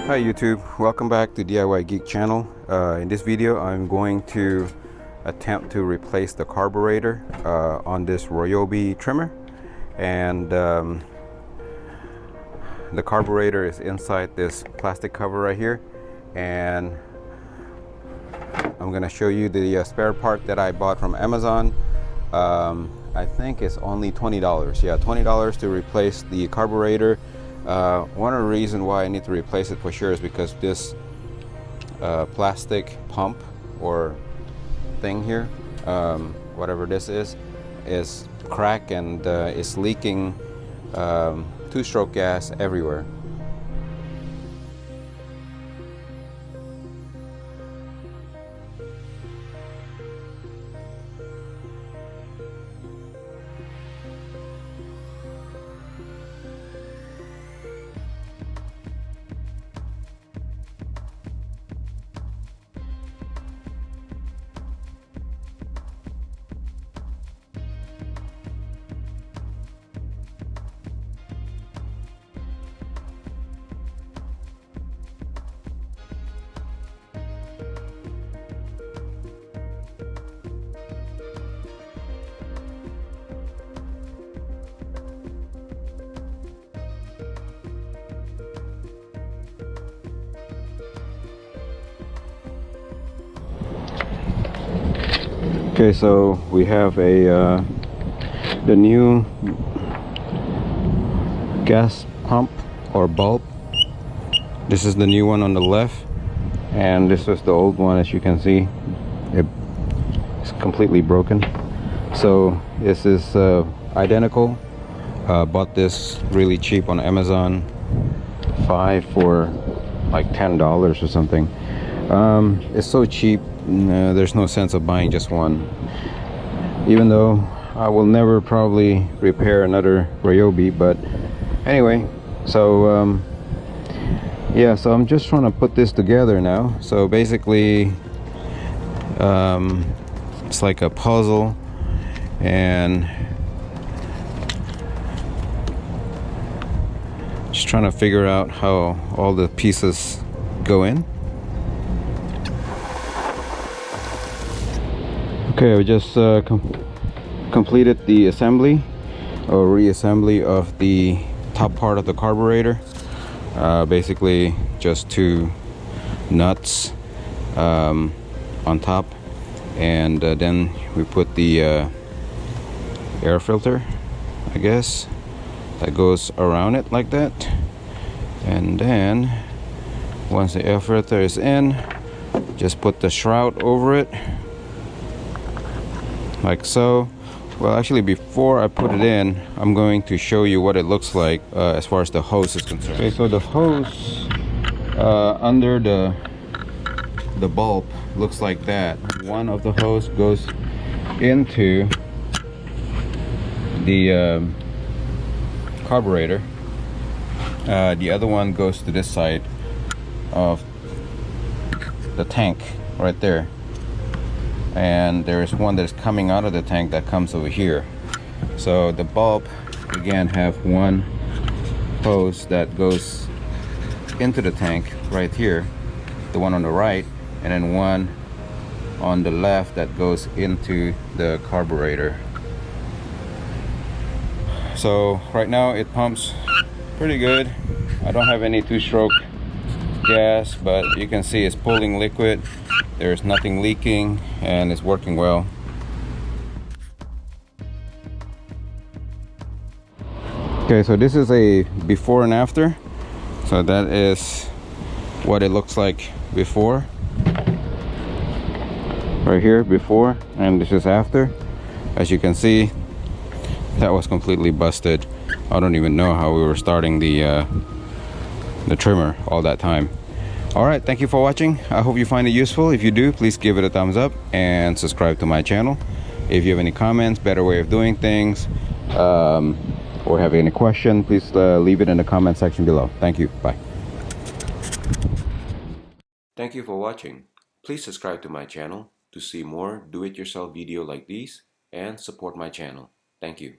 Hi YouTube, welcome back to DIY Geek channel. In this video I'm going to attempt to replace the carburetor on this Ryobi trimmer, and the carburetor is inside this plastic cover right here, and I'm going to show you the spare part that I bought from Amazon. I think it's only $20. Yeah, $20 to replace the carburetor. One of the reasons why I need to replace it for sure is because this plastic pump or thing here, whatever this is cracked and it's leaking two-stroke gas everywhere. Okay, so we have the new gas pump or bulb. This is the new one on the left, and this is the old one. As you can see, it's completely broken. So this is identical. Bought this really cheap on Amazon, 5 for like $10 or something. It's so cheap, there's no sense of buying just one, even though I will never probably repair another Ryobi. But anyway, so yeah, so I'm just trying to put this together now. So basically it's like a puzzle, and just trying to figure out how all the pieces go in. Okay, I just completed the assembly or reassembly of the top part of the carburetor. Basically just two nuts on top, and then we put the air filter, I guess, that goes around it like that. And then once the air filter is in, just put the shroud over it like so. Well, actually, before I put it in, I'm going to show you what it looks like as far as the hose is concerned. Okay, so the hose under the bulb looks like that. One of the hose goes into the carburetor. The other one goes to this side of the tank right there, and there is one that's coming out of the tank that comes over here. So the bulb again have one hose that goes into the tank right here, the one on the right, and then one on the left that goes into the carburetor. So right now it pumps pretty good. I don't have any two-stroke gas, but you can see it's pulling liquid. There's nothing leaking, and it's working well. Okay, so this is a before and after. So that is what it looks like before. Right here, before, and this is after. As you can see, that was completely busted. I don't even know how we were starting the trimmer all that time. Alright, thank you for watching. I hope you find it useful. If you do, please give it a thumbs up and subscribe to my channel. If you have any comments, better way of doing things, or have any question, please leave it in the comment section below. Thank you. Bye. Thank you for watching. Please subscribe to my channel to see more do-it-yourself video like these and support my channel. Thank you.